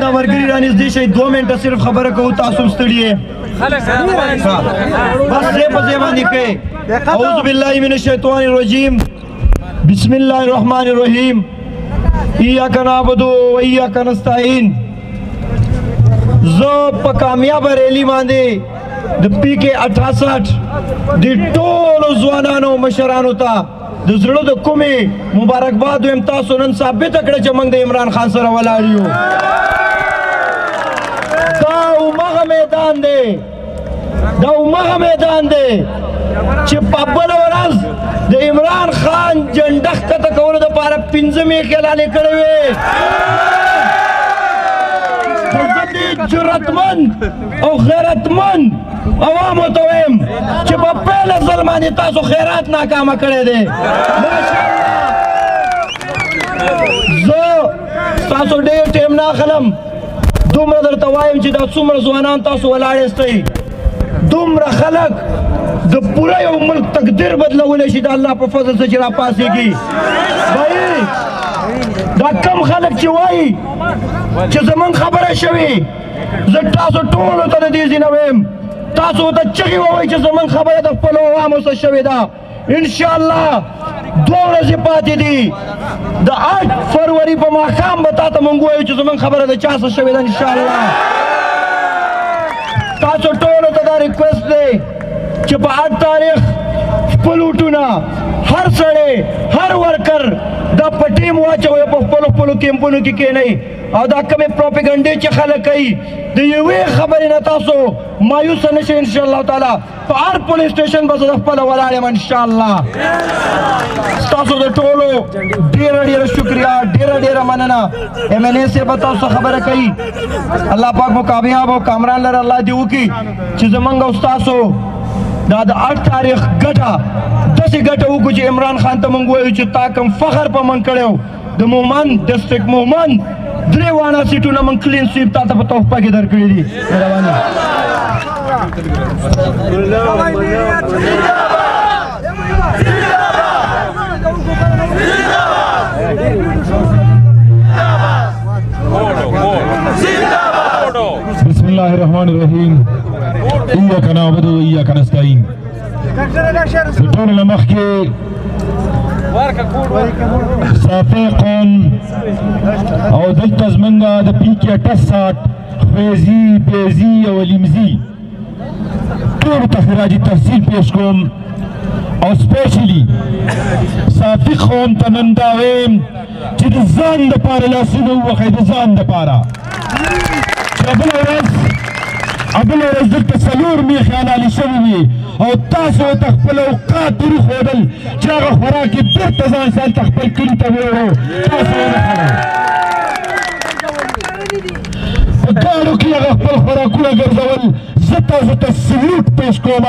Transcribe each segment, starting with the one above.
دا مرګري رانږدې شئ 2 منټه صرف خبره کوو تاسو هم ستړي یې بس ځای په ځای باندې کوئ اعوذ بالله من الشیطان الرجیم بسم الله الرحمن الرحیم ایاک نعبد و ایاک نستعین زه په کامیابه ریلي باندې د PK 68 د ټولو ځوانانو مشرانو ته د زړه د کومې مبارکباد وایم تاسو نن ثابته کړه چې موږ د عمران خان سره ولاړ یو دا همغه میدان دی چې په بله ورځ د عمران خان جنډه ښکته کولو دپاره 5 میخې اعلانې کړې وې جرأتمند او غیرتمند عوامو ته وایم چې په پیله ځل باندې تاسو خیرات ناکامه کړی دی زه ستاسو ډېر ټیم نه اخلم دومره درته وایم چې دا څومره ځوانان تاسو ولاړ یاستئ دومره خلک د پوره یو ملک تقدیر بدلولی شي د الله په فضل څه چې راپاڅېږي دا کم خلک چې وایي چې زمونږ خبره شوې زه تاسو ټولو ته د دې ځینه ویم تاسو ته چغې ووایئ چې زمونږ خبره د خپلو عوامو څه شوې ده انشاءالله 2 ورځې پاتې دي د 8 فروری په ماښام به تا ته مونږ ووایو چې زمونږ خبره د چا څه شوې ده انشاءالله تاسو ټولو ته دا ریکویسټ دی چې په 8 تاریخ خپل وټونه هر سړی هر ورکر دا په ټیم واچوئ په خپلو کیمپونو کې کښېنئ او دا کمې پروپیګنډې چې خلک کوي د یوې خبرې نه تاسو مایوسه نه شئ انشاءالله تعالی په هر پولیس سټیشن به زه د خپله ولاړ یم انشاءالله ستاسو د ټولو ډېره شکریه ډېره مننه MNA صاحب به تاسو خبره کوي الله پاک مو کامیاب او کامران لره الله دې وکړي چې زمونږ او ستاسو دا د 8 تاریخ ګټه داسې ګټه وکړو چې عمران خان ته مونږ وایو چې تا کوم فخر په من کړی د مومند ډسټرکټ مومند 3 وانا سیټونه مونږ کلین سویپ تا ته په تحفه کې درکړي دي مهرباني بسم الله الرحمن الرحیم ایاک نعبد و ایاک نستعین ټول لمخ کې صافی قوم او دلته زمونږ د PK 68 فیضي بیضي او لیمزي ټولو ته خراج تحسین پیش کوم او سپیشلی صافی قوم ته نن دا وایم چې د ځان دپاره لاسونه ووهئ د ځان دپاره بله ورځ دلته 4 میخې حلالې شوې وي او تاسو ته خپل اوقات وروښودل چې هغه خوراک یې بېرته ځان سره ته خپل کلي ته ویوړو تاسو ونښلئ په ګاډو کې هغه خپل خوراکونه ګرځول زه تاسو ته سلوټ پیش کوم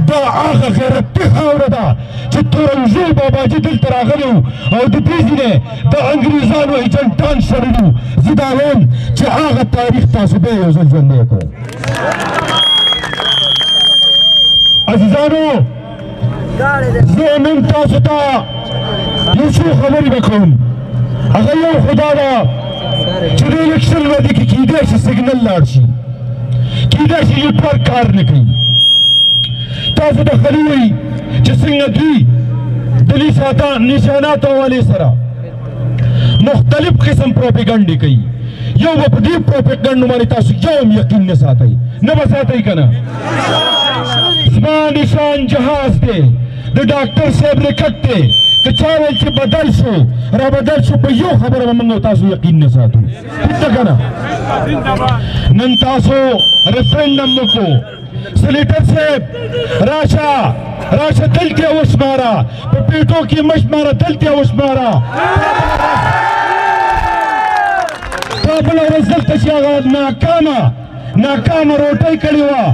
دا هغه غیرتي خاوره ده چې تورنزول باباجي دلته راغلی و او د دې ځینې د انګریزانو ایجنټان شړلي وو زه دا وایم چې هغه تاریخ تاسو بیا یو ځل ژوندی کړئ عزیزانو زه نن تاسو ته یو څو خبرې به کوم هغه یو خو دا ده چې د الیکشن ورځې کې کیدای شي سګنل لاړ شي کیدای شي نیټورک کار نه کوي تاسو ته خالي وایي چې څنګه دوی د نشاناتو حوالې سره مختلف قسم پروپیګنډې کوي یو به په دې پروپیګنډو باندې تاسو یو هم یقین نه ساتئ نه به ساتئ که نه زما نشان جهاز دی د ډاکټر صاحب ریکټ دی که چا ویل چې بدل شو را بدل شو په یو خبره به موږ تاسو یقین نه ساتو ټیک ده که نه نن تاسو ریفرنډم وکړو سلیټر صاحب راشه دلته وشماره په پیټو کې مشماره دلته وشماره دا بله ورځ دلته چې هغه ناکامه روټۍ کړې وه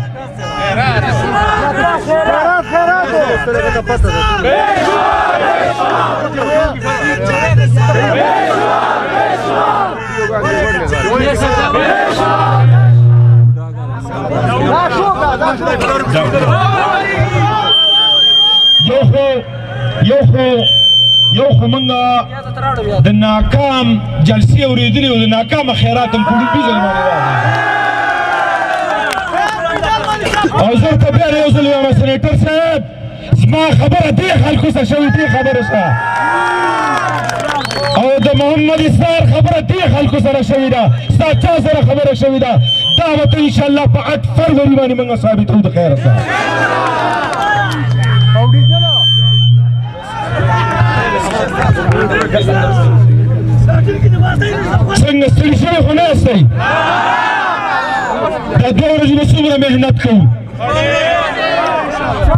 یو خو منګه د ناکام جلسې اورېدلې او د ناکامه خیرات هم کړي پیژنې او زه ورته بیا یو ځل وایم سنیټر صاحب زما خبره دې خلکو سره شوې دې خبره شه او د محمد اسرار خبره دې خلکو سره شوې ده ستا چا سره خبره شوې ده دا به ته انشاءالله په 8 فروری باندې موږ ثابتوو د خیره سره څنګه ستړي شوي خو نه یاستئ دا 2 ورځې به څومره محنت کوو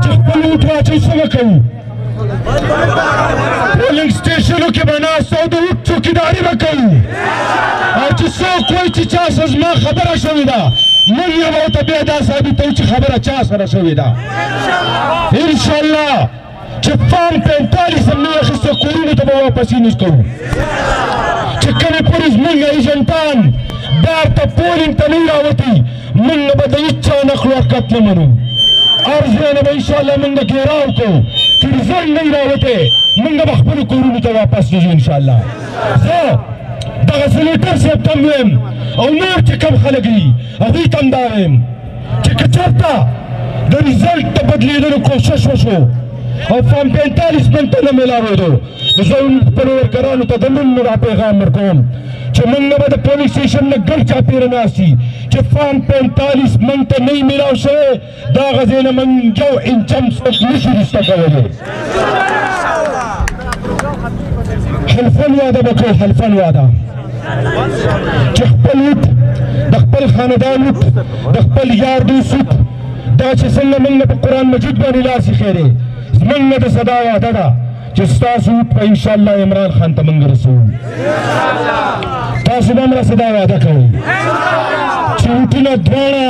چې خپل ووټ واچوو څنګه کوو پولنګ سټیشنو کې به ناست او د ووټ چوکیداري به کوو او چې څوک وایي چې چا سره زما خبره شوې ده موږ یې به ورته بیا دا ثابتوو چې خبره چا سره شوې ده انشاءالله چې فارم 45 هم نه اخیسته کورونو ته به واپسي نه کوو چې کله پورې زموږ ایجنټان بار ته پولینګ ته نه راوتي موږ به د هېچا نقل و حرکت نه منو هر ځای نه به انشاءالله موږ ګیراو کوو چې رزلټ نه وي راوتی موږ به خپلو کورونو ته واپس نه ځو انشاءالله زه دغه سنیټر صاحب ته هم ویم او نور چې کوم خلک دي هغوی ته هم دا ویم چې که چېرته د رزلټ د بدلېدلو کوشش وشو او فارم 45 من ته نه میلاوېدو نو زه خپلو ورکرانو ته د نن را پیغام ورکوم چې موږ به د پولیس سټیشن نه ګرد چاپېره ناست شي چې فارم 45 من ته نه وي میلاو شوی د هغه ځای نه موږ یو انچ هم څوک نشي رسته کولی حلفن واده به کوو حلفن واده چې خپل ووټ د خپل خاندان ووټ د خپل یار دوست ووټ دا چې څنګه موږ نه په قرآن مجید باندې لاس ایښی دی زموږ نه د صدا وعده ده چې ستاسو ووټ به انشاءالله عمران خان ته موږ رسوو تاسو به هم راسه دا وعده کوئ چې ووټونه دواړه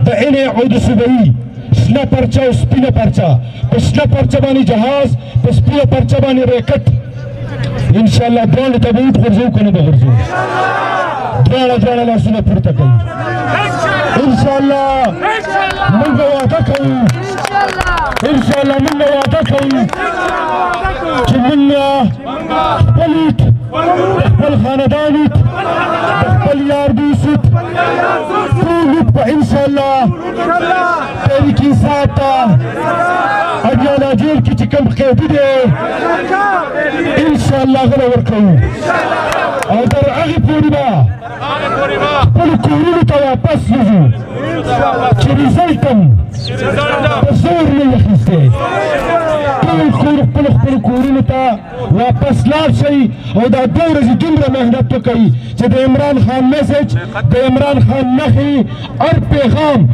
د انې او د صوبوي شنه پرچه او سپینه پرچه په شنه پرچه باندې جهاز په سپینه پرچه باندې ریکټ انشاءالله دواړو ته به ووټ غورځوو که نه به غورځوو دواړه لاسونه پورته کوي انشاءالله موږ به وعده کوو انشاءالله موږ به وعده کوو چې موږ خپل ووټ خپل خاندان ووټ د خپل یار دوست ووټ ټول ووټ به انشاءالله تحریک انصاف ته اډیالا جیل کې چې کوم قیدي دی انشاءالله هغه به ورکوو او تر هغې پورې به خپلو کورونو ته واپس نه ځو چې رزلټ هم په زور نه وي اخیستی ټول خپلو کورونو ته واپس لاړ شئ او دا 2 ورځې دومره محنت وکئ چې د عمران خان میسج د عمران خان نښې هر پیغام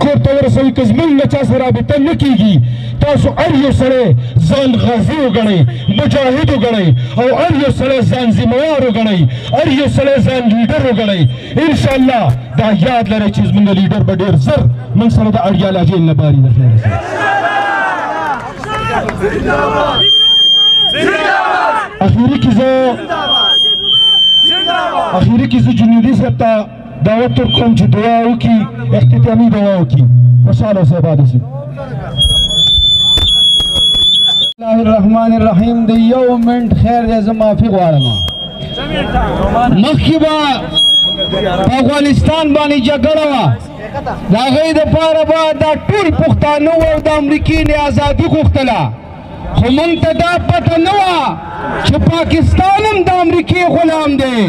کور ته ورسوئ که زموږ نه چا سره رابطه نه کېږي تاسو هر یو سړی ځان غازي وګڼئ مجاهد وګڼئ او هر یو سړی ځان ذمهوار وګڼئ هر یو سړی ځان لیډر وګڼئ انشاءالله دا یاد لرئ چې زموږ لیډر به ډېر زر موږ سره د اډیالا جیل نه باري د خیره سره اخیری کې زه جنودي صاحب ته دعوت ورکوم چې دعا وکړي اختتامي دعا وکړي خوشحاله اوسئ اباد اوسئ الله الرحمن الرحیم د یو منټ خیر دی زه معافي غواړم مخکې به په افغانستان باندې جګړه وه د هغې دپاره به دا ټول پښتانه وو او د امریکې نه ازادي غوښتله خو موږ ته دا پته نه وه چې پاکستان هم د امریکې غلام دی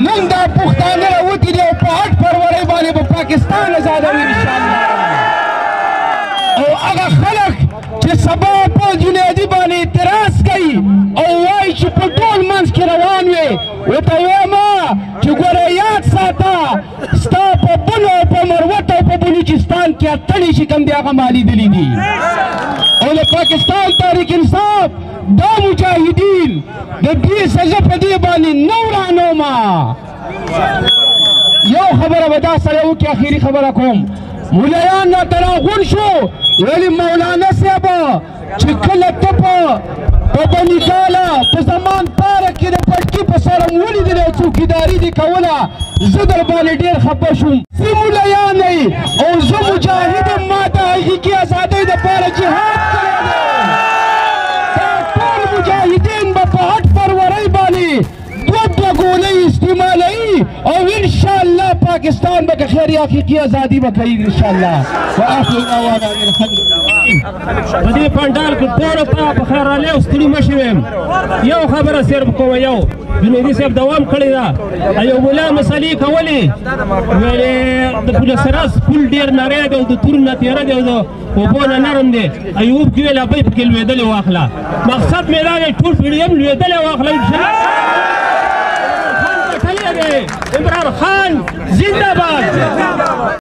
موږ دا پښتانه راوتي دي او په 8 فروری باندې به پاکستان ازادوي انشاءالله او هغه خلک چې سبا په جنیدي باندې اعتراض کوي او وایي چې په ټول منځ کې روان وي ورته وایم چې ګوره یاد ساته ستا په بلو او په مروت او په بلوچستان کې اتڼې چې کوم دی هغه ما لیدلي دي او د پاکستان تحریک انصاف دا مجاهدین د دې سزا په دې باندې نه ورانومه یو خبره به دا سره وکړي اخري خبره کوم مولایان راته راغونډ شو ویلي مولانا صاحب چې کله ته په بنیګاله په زمان پاره کې د پټکي په سره م ولیدلې او څوکیداري دې کوله زه در باندې ډېر خفه شوم زه مولایان ی او زه مجاهد یم ما د حقیقي ازادۍ دپاره جهاد کړی دی دا ټول مجاهدین به په 8 فروری باندې پاکستان به خیر حقیقي ازادي به کوي ان شاء الله. واخر دعوانا الحمد لله. په دې پنډال کې ټولو ته په خیر راغلی او ستړي مه شوئ. یو خبره صرف کومه یو جنیدي صاحب دوام کړی ده یو ملا مسلې کولې ویلې د پولیس راز پل ډېر نری دی او د تور نه تېره دی او د اوبو نه نرم دی ایوب کې ویل ابۍ پکې لوېدلې واخله. مقصد مې دا دی ټول پي ډي ایم لوېدلې واخله عمران خان زنده باد.